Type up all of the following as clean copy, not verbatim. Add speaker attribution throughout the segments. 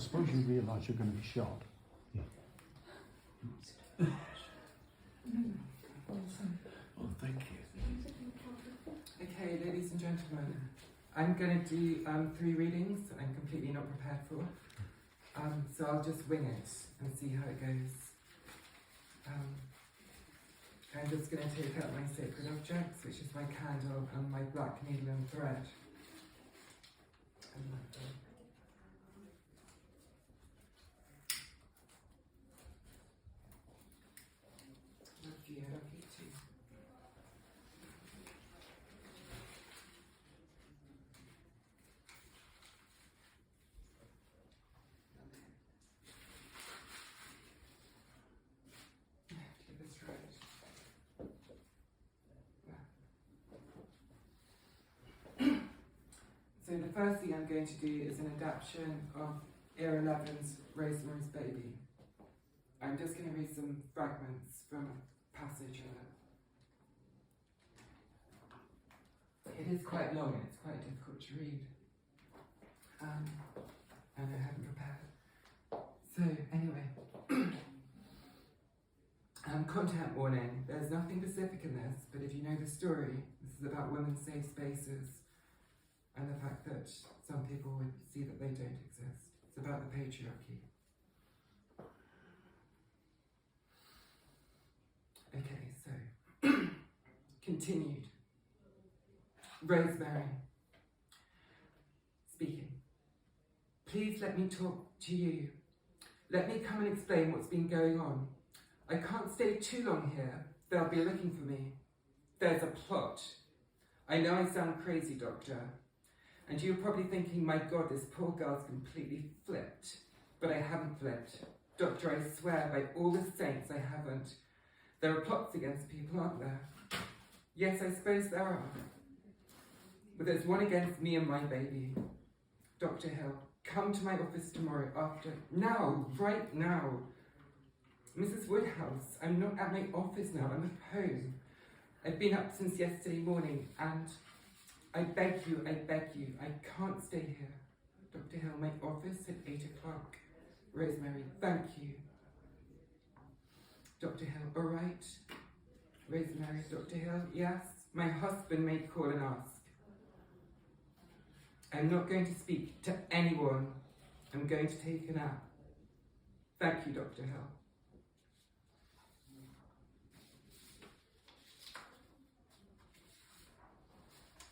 Speaker 1: suppose you realise you're going to be shot.
Speaker 2: Oh, thank you.
Speaker 3: Okay, ladies and gentlemen, I'm going to do 3 readings that I'm completely not prepared for. So I'll just wing it and see how it goes. I'm just going to take out my sacred objects, which is my candle and my black needle and thread. Love you too. So the first thing I'm going to do is an adaptation of Era 11's Rosemary's Baby. I'm just going to read some fragments from a passage in it. It is quite long and it's quite difficult to read. And I haven't prepared. So anyway, content warning. There's nothing specific in this, but if you know the story, this is about women's safe spaces and the fact that some people would see that they don't exist. It's about the patriarchy. Okay, so continued. RoseMary speaking. Please let me talk to you. Let me come and explain what's been going on. I can't stay too long here. They'll be looking for me. There's a plot. I know I sound crazy, Doctor. And you're probably thinking, my God, this poor girl's completely flipped. But I haven't flipped. Doctor, I swear by all the saints I haven't. There are plots against people, aren't there? Yes, I suppose there are. But there's one against me and my baby. Dr. Hill, come to my office tomorrow after... Now, right now. Mrs. Woodhouse, I'm not at my office now, I'm at home. I've been up since yesterday morning and I beg you, I can't stay here. Dr. Hill, my office at 8 o'clock. RoseMary, thank you. Dr. Hill, all right. RoseMary, Dr. Hill, yes. My husband may call and ask. I'm not going to speak to anyone. I'm going to take a nap. Thank you, Dr. Hill.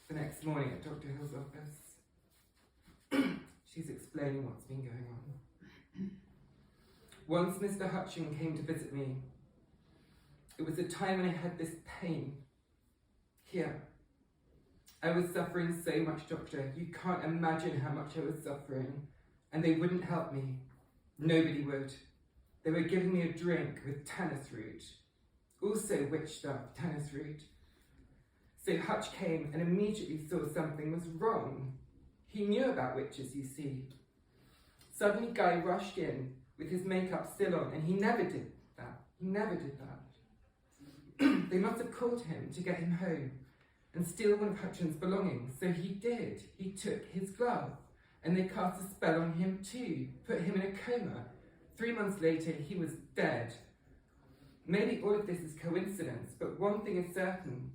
Speaker 3: The next morning at Dr. Hill's office, she's explaining what's been going on. Once Mr. Hutching came to visit me. It was a time when I had this pain here. I was suffering so much, Doctor. You can't imagine how much I was suffering. And they wouldn't help me. Nobody would. They were giving me a drink with tannis root. Also witch stuff, tannis root. So Hutch came and immediately saw something was wrong. He knew about witches, you see. Suddenly Guy rushed in with his makeup still on, and he never did that. He never did that. They must have called him to get him home and steal one of Hutchins' belongings. So he did. He took his glove, and they cast a spell on him too, put him in a coma. 3 months later, he was dead. Maybe all of this is coincidence, but one thing is certain.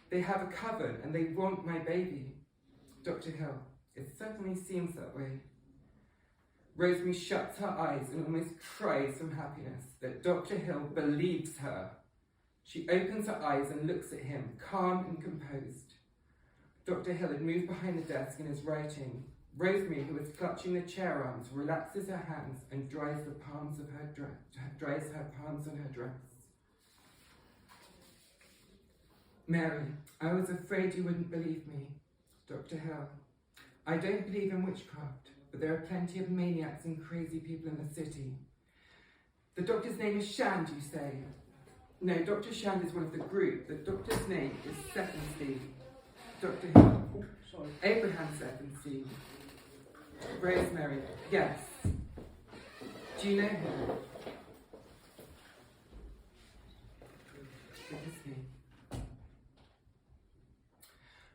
Speaker 3: They have a coven and they want my baby. Dr. Hill, it certainly seems that way. RoseMary shuts her eyes and almost cries from happiness that Dr. Hill believes her. She opens her eyes and looks at him, calm and composed. Dr. Hill had moved behind the desk and is writing. RoseMary, who was clutching the chair arms, relaxes her hands and dries her palms on her dress. Mary, I was afraid you wouldn't believe me. Dr. Hill, I don't believe in witchcraft, but there are plenty of maniacs and crazy people in the city. The doctor's name is Shand, you say? No, Dr. Shand is one of the group. The doctor's name is Stephenstein. Dr. Hill, Abraham Stephenstein. RoseMary, yes. Do you know him? Goodness me.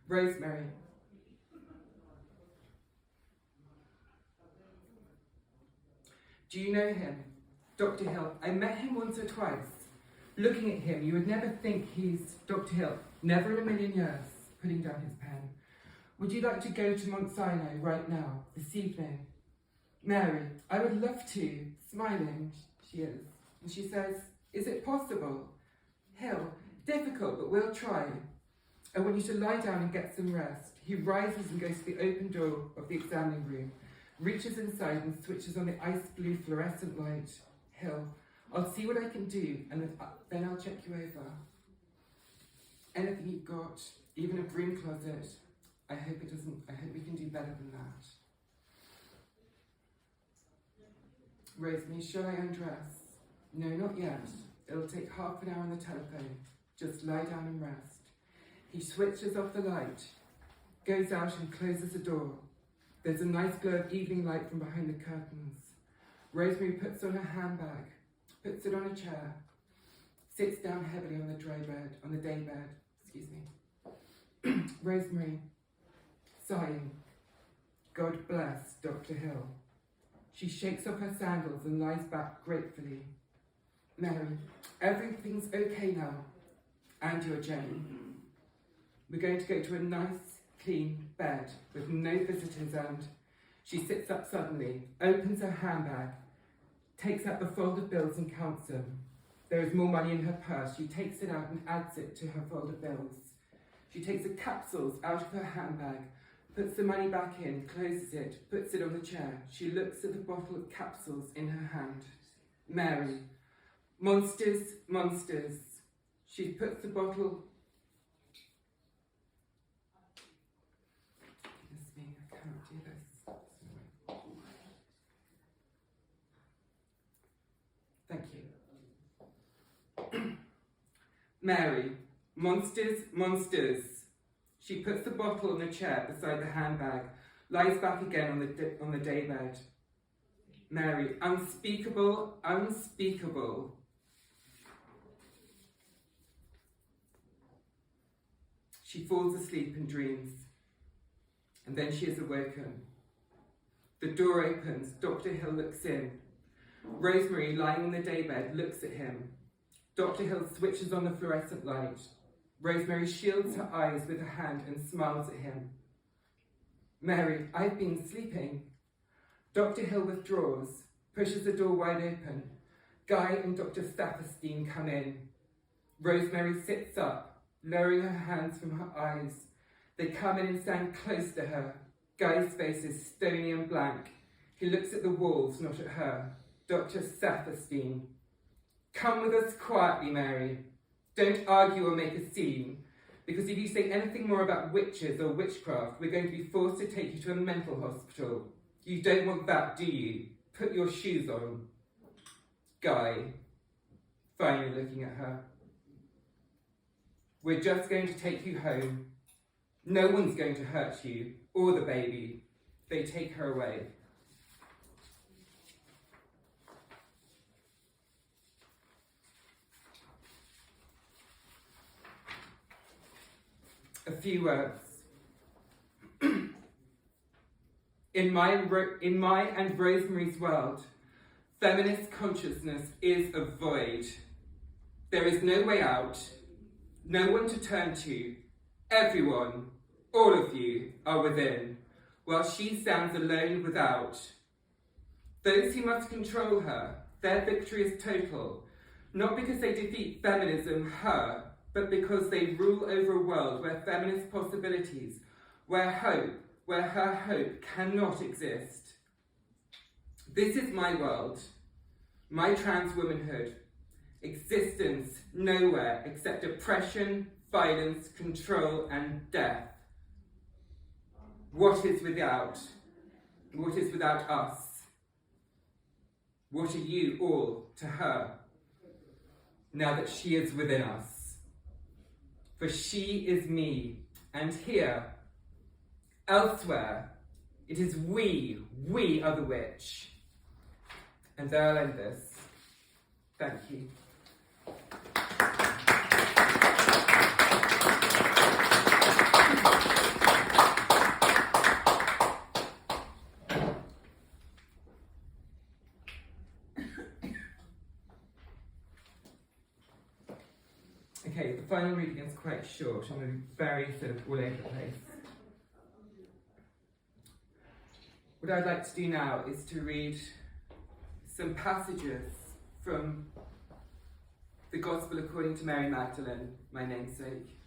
Speaker 3: RoseMary, Do you know him? Dr. Hill. I met him once or twice. Looking at him, you would never think he's Dr. Hill. Never in a million years. Putting down his pen. Would you like to go to Mount Sinai right now, this evening? Mary, I would love to. Smiling, she is. And she says, is it possible? Hill, difficult, but we'll try. I want you to lie down and get some rest. He rises and goes to the open door of the examining room, reaches inside and switches on the ice blue fluorescent light. Hill, I'll see what I can do, and then I'll check you over. Anything you've got, even a broom closet. I hope we can do better than that. RoseMary, shall I undress? No, not yet. It'll take half an hour on the telephone. Just lie down and rest. He switches off the light, goes out and closes the door. There's a nice glow of evening light from behind the curtains. RoseMary puts on her handbag, puts it on a chair, sits down heavily on the day bed. RoseMary, sighing, God bless Dr. Hill. She shakes off her sandals and lies back gratefully. Mary, everything's okay now. And your Jane. We're going to go to a nice, clean bed with no visitors, and she sits up suddenly, opens her handbag, takes out the fold of bills and counts them. There is more money in her purse. She takes it out and adds it to her fold of bills. She takes the capsules out of her handbag, puts the money back in, closes it, puts it on the chair. She looks at the bottle of capsules in her hand. Mary, monsters, monsters. She puts the bottle... Goodness me, I can't do this. Thank you. Mary, monsters, monsters. She puts the bottle on a chair beside the handbag, lies back again on the daybed. Mary, unspeakable, unspeakable. She falls asleep and dreams, and then she is awoken. The door opens, Dr. Hill looks in. RoseMary, lying on the daybed, looks at him. Dr. Hill switches on the fluorescent light. RoseMary shields her eyes with her hand and smiles at him. Mary, I've been sleeping. Dr. Hill withdraws, pushes the door wide open. Guy and Dr. Stafferstein come in. RoseMary sits up, lowering her hands from her eyes. They come in and stand close to her. Guy's face is stony and blank. He looks at the walls, not at her. Dr. Stafferstein. Come with us quietly, Mary. Don't argue or make a scene, because if you say anything more about witches or witchcraft, we're going to be forced to take you to a mental hospital. You don't want that, do you? Put your shoes on. Guy, finally looking at her. We're just going to take you home. No one's going to hurt you, or the baby. They take her away. A few words. In my and RoseMary's world, feminist consciousness is a void. There is no way out, no one to turn to. Everyone, all of you, are within, while she stands alone without. Those who must control her, their victory is total, not because they defeat feminism, her, but because they rule over a world where feminist possibilities, where her hope cannot exist. This is my world, my trans womanhood, existence nowhere except oppression, violence, control, and death. What is without us? What are you all to her, now that she is within us? For she is me, and here, elsewhere, it is we are the witch. And there I'll end this. Thank you. Okay, the final reading is quite short. I'm going to be very sort of all over the place. What I'd like to do now is to read some passages from the Gospel according to Mary Magdalene, my namesake.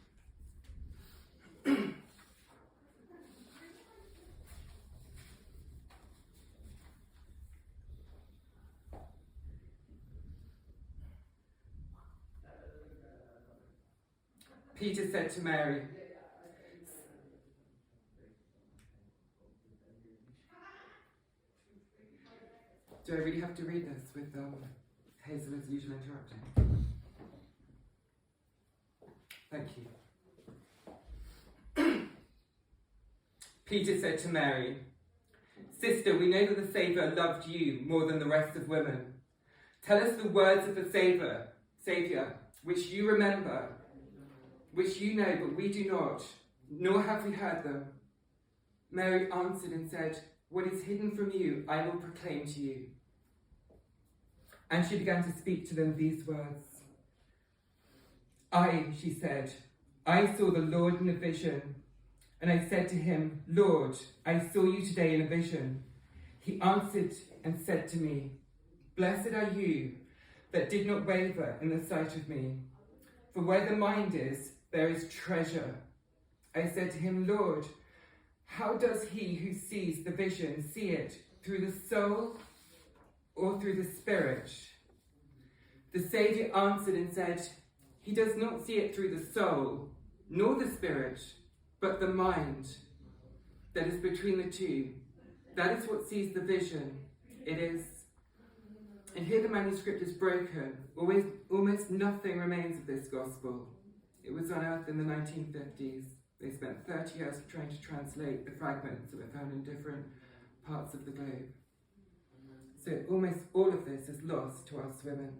Speaker 3: Peter said to Mary, do I really have to read this with Hazel as usual interrupting? Thank you. Peter said to Mary, Sister, we know that the Saviour loved you more than the rest of women. Tell us the words of the Saviour, which you remember, which you know, but we do not, nor have we heard them. Mary answered and said, What is hidden from you, I will proclaim to you. And she began to speak to them these words. She said, I saw the Lord in a vision, and I said to him, Lord, I saw you today in a vision. He answered and said to me, Blessed are you that did not waver in the sight of me. For where the mind is, there is treasure. I said to him, Lord, how does he who sees the vision see it, through the soul or through the spirit? The Saviour answered and said, He does not see it through the soul, nor the spirit, but the mind that is between the two. That is what sees the vision. It is. And here the manuscript is broken. Almost nothing remains of this gospel. It was unearthed in the 1950s. They spent 30 years trying to translate the fragments that were found in different parts of the globe. So almost all of this is lost to us women.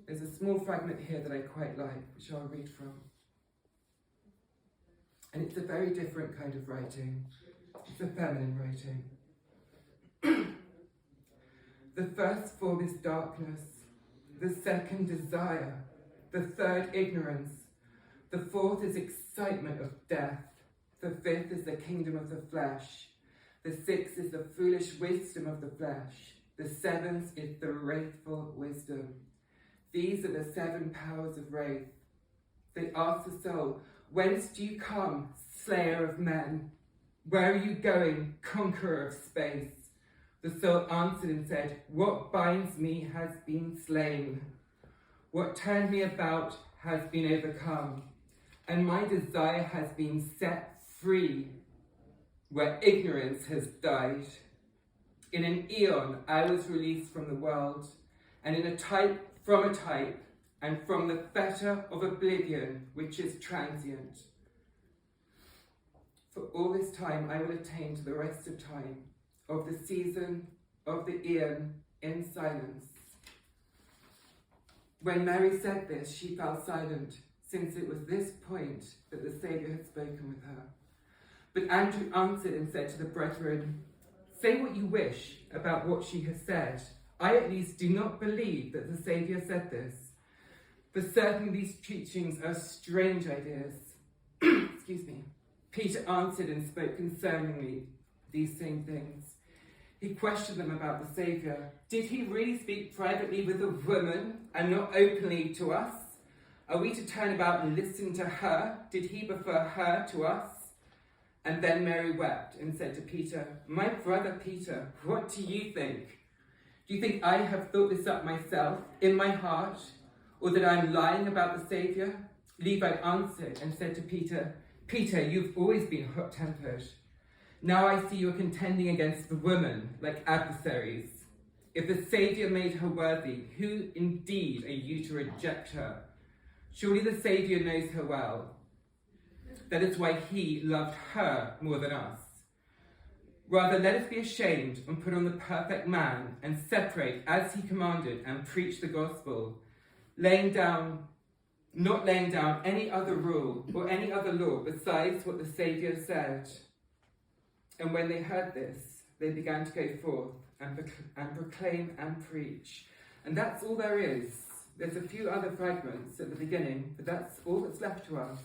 Speaker 3: There's a small fragment here that I quite like, which I'll read from. And it's a very different kind of writing. It's a feminine writing. The first form is darkness, the second desire, the third ignorance, the fourth is excitement of death, the fifth is the kingdom of the flesh, the sixth is the foolish wisdom of the flesh, the seventh is the wrathful wisdom. These are the 7 powers of wrath. They ask the soul, Whence do you come, slayer of men? Where are you going, conqueror of space? The soul answered and said, What binds me has been slain. What turned me about has been overcome, and my desire has been set free, where ignorance has died. In an eon I was released from the world, and in a type from a type, and from the fetter of oblivion, which is transient. For all this time I will attain to the rest of time, of the season, of the eon, in silence. When Mary said this, she fell silent, since it was this point that the Saviour had spoken with her. But Andrew answered and said to the brethren, Say what you wish about what she has said. I at least do not believe that the Saviour said this. For certain these teachings are strange ideas. Excuse me. Peter answered and spoke concerningly these same things. He questioned them about the Saviour. Did he really speak privately with a woman and not openly to us? Are we to turn about and listen to her? Did he prefer her to us? And then Mary wept and said to Peter, My brother Peter, what do you think? Do you think I have thought this up myself, in my heart, or that I am lying about the Saviour? Levi answered and said to Peter, Peter, you've always been hot-tempered. Now I see you are contending against the woman, like adversaries. If the Saviour made her worthy, who indeed are you to reject her? Surely the Saviour knows her well. That is why he loved her more than us. Rather, let us be ashamed and put on the perfect man and separate as he commanded and preach the gospel, not laying down any other rule or any other law besides what the Saviour said. And when they heard this, they began to go forth and proclaim and preach. And that's all there is There's a few other fragments at the beginning, but that's all that's left to us.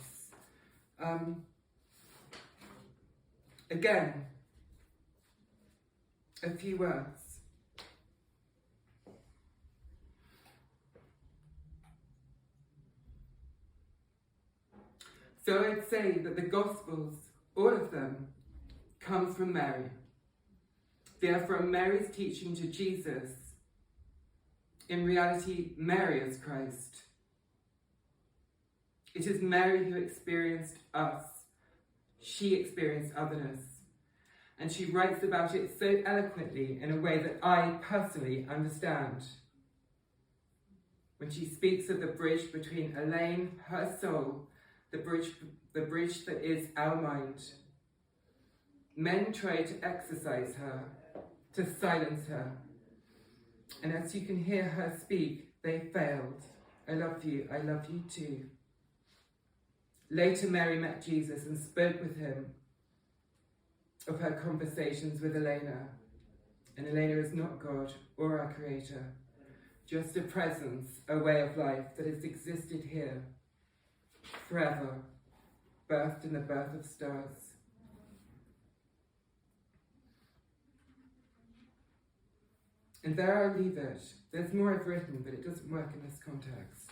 Speaker 3: Again, a few words. So I'd say that the Gospels, all of them, come from Mary. They are from Mary's teaching to Jesus. In reality, Mary is Christ. It is Mary who experienced us. She experienced otherness. And she writes about it so eloquently in a way that I personally understand. When she speaks of the bridge between Elaine, her soul, the bridge that is our mind. Men tried to exorcise her, to silence her. And as you can hear her speak, they failed. I love you too. Later, Mary met Jesus and spoke with him of her conversations with Elena. And Elena is not God or our creator, just a presence, a way of life that has existed here forever, birthed in the birth of stars. And there I leave it. There's more I've written, but it doesn't work in this context.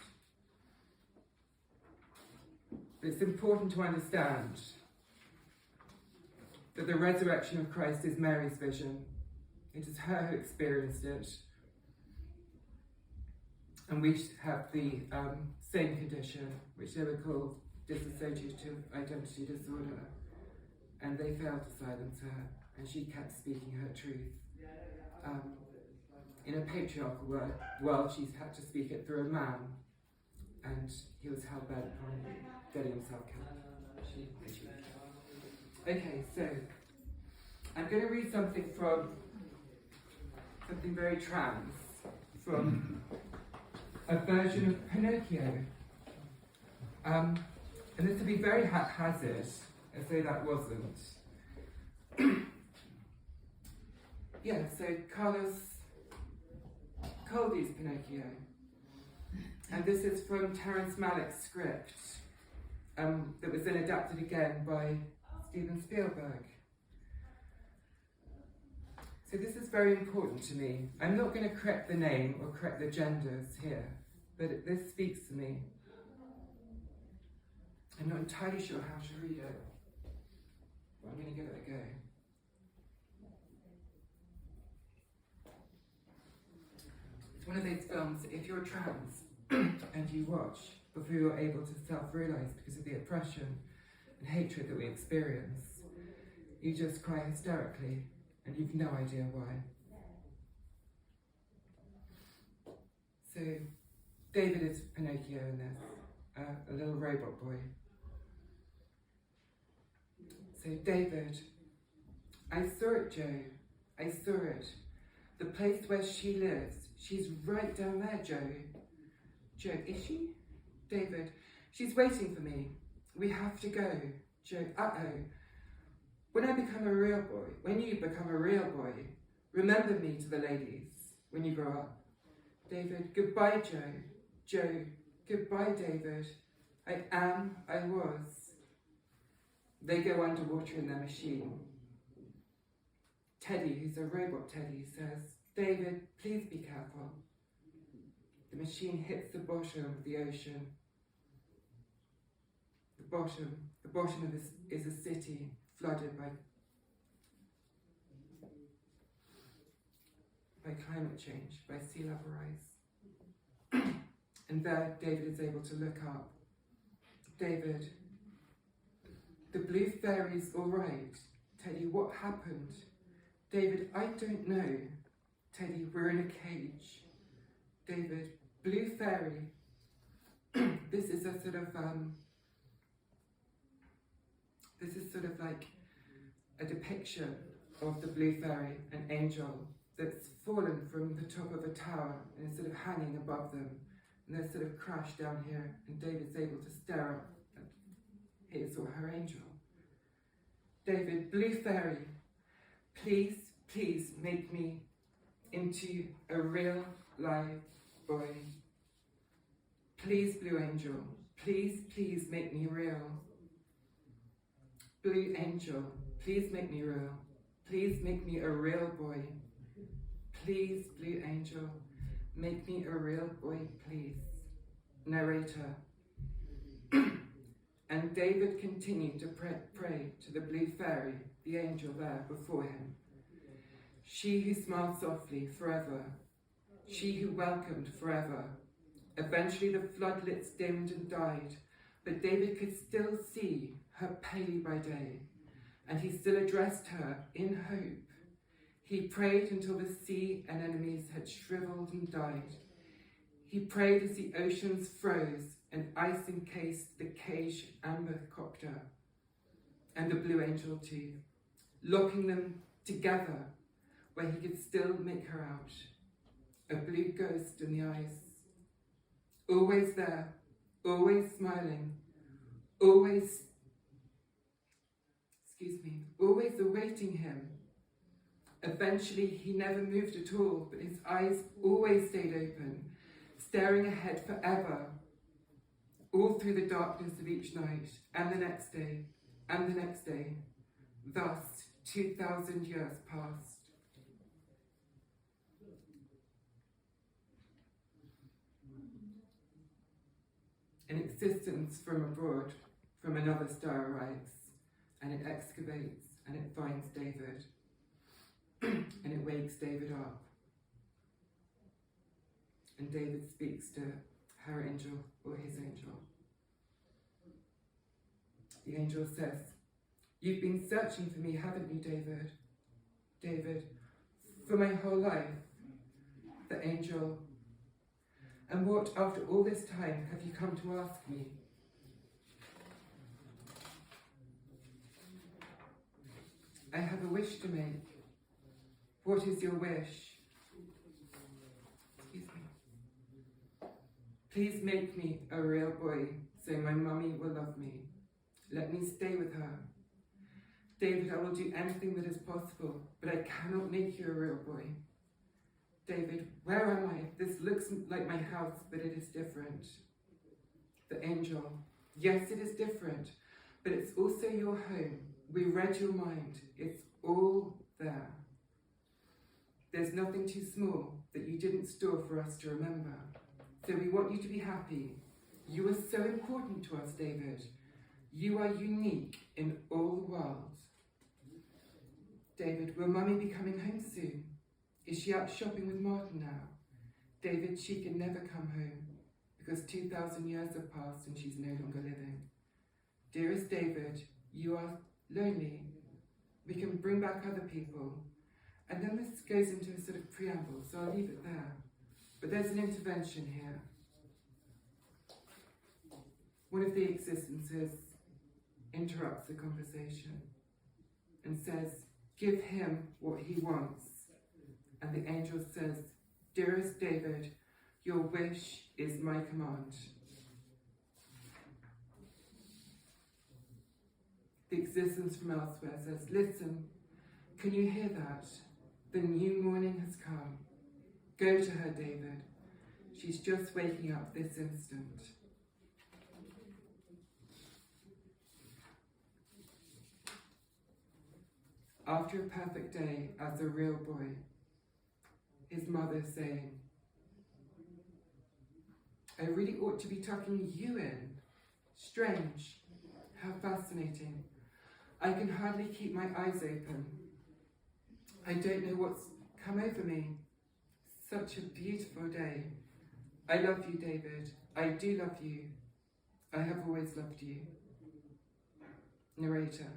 Speaker 3: But it's important to understand that the resurrection of Christ is Mary's vision. It is her who experienced it. And we have the same condition, which they would call dissociative identity disorder. And they failed to silence her, and she kept speaking her truth. In a patriarchal world, she's had to speak it through a man, and he was hell bent on getting himself killed. Okay, so I'm going to read something very trans, from a version of Pinocchio. And this will be very haphazard, as though that wasn't. Yeah, so Carlos Colby's Pinocchio. And this is from Terrence Malick's script, that was then adapted again by Steven Spielberg. So this is very important to me. I'm not going to correct the name or correct the genders here, but this speaks to me. I'm not entirely sure how to read it, but I'm going to give it a go. It's one of those films, if you're trans and you watch before you're able to self-realise because of the oppression and hatred that we experience, you just cry hysterically and you've no idea why. So David is Pinocchio in this, a little robot boy. So David, I saw it, Joe. I saw it. The place where she lives. She's right down there, Joe. Joe, is she? David, she's waiting for me. We have to go. Joe, uh-oh. When you become a real boy, remember me to the ladies when you grow up. David, goodbye, Joe. Joe, goodbye, David. I was. They go underwater in their machine. Teddy, who's a robot Teddy, says, David, please be careful. The machine hits the bottom of the ocean. The bottom of this is a city flooded by climate change, by sea level rise. And there, David is able to look up. David, the blue fairy's all right. Teddy, what happened? David, I don't know. Teddy, we're in a cage. David, blue fairy. This is sort of like a depiction of the blue fairy, an angel that's fallen from the top of a tower and is sort of hanging above them. And they're sort of crashed down here, and David's able to stare up at his or her angel. David, blue fairy, please make me into a real live boy. Please, Blue Angel, please, please make me real. Blue Angel, please make me real. Please make me a real boy. Please, Blue Angel, make me a real boy, please. Narrator. And David continued to pray to the blue fairy, the angel there before him. She who smiled softly forever, she who welcomed forever. Eventually the floodlights dimmed and died, but David could still see her palely by day, and he still addressed her in hope. He prayed until the sea and enemies had shriveled and died. He prayed as the oceans froze and ice encased the cage amber copter and the blue angel too, locking them together where he could still make her out, a blue ghost in the eyes, always there, always smiling, always awaiting him. Eventually he never moved at all, but his eyes always stayed open, staring ahead forever, all through the darkness of each night, and the next day, and the next day. Thus, 2,000 years passed. An existence from abroad, from another star arrives, and it excavates, and it finds David, and it wakes David up. And David speaks to her angel, or his angel. The angel says, "You've been searching for me, haven't you, David? David, for my whole life." The angel, "And what, after all this time, have you come to ask me?" "I have a wish to make." "What is your wish?" Excuse me. "Please make me a real boy so my mummy will love me. Let me stay with her. David, I will do anything that is possible, but I cannot make you a real boy. David, where am I? This looks like my house, but it is different." The angel, "Yes, it is different, but it's also your home. We read your mind. It's all there. There's nothing too small that you didn't store for us to remember. So we want you to be happy. You are so important to us, David. You are unique in all the world." David, "Will Mummy be coming home soon? Is she out shopping with Martin now?" David, "She can never come home because 2,000 years have passed and she's no longer living. Dearest David, you are lonely. We can bring back other people." And then this goes into a sort of preamble, so I'll leave it there. But there's an intervention here. One of the existences interrupts the conversation and says, "Give him what he wants." And the angel says, "Dearest David, your wish is my command." The existence from elsewhere says, "Listen, can you hear that? The new morning has come. Go to her, David. She's just waking up this instant." After a perfect day as a real boy, his mother saying, "I really ought to be tucking you in. Strange. How fascinating. I can hardly keep my eyes open. I don't know what's come over me. Such a beautiful day. I love you, David. I do love you. I have always loved you." Narrator.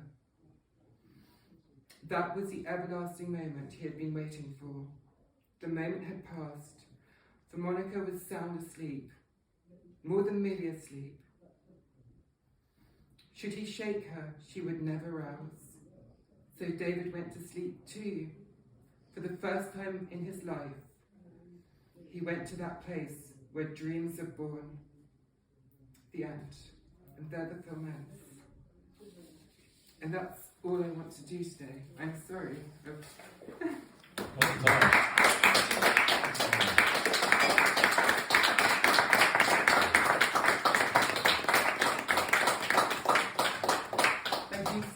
Speaker 3: That was the everlasting moment he had been waiting for. The moment had passed, for Monica was sound asleep, more than merely asleep. Should he shake her, she would never rouse. So David went to sleep too. For the first time in his life, he went to that place where dreams are born. The end. And there the film ends. And that's all I want to do today. I'm sorry.
Speaker 2: Well done.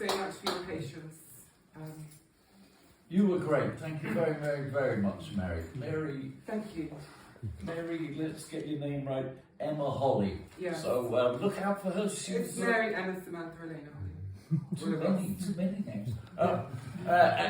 Speaker 3: so much for your patience.
Speaker 2: You were great. Thank you very, very, very much, Mary.
Speaker 3: Thank you.
Speaker 2: Mary, let's get your name right. Emma Holly.
Speaker 3: Yeah.
Speaker 2: So look out for her.
Speaker 3: It's Mary, Emma, Samantha, Elena Holly.
Speaker 2: Too many names.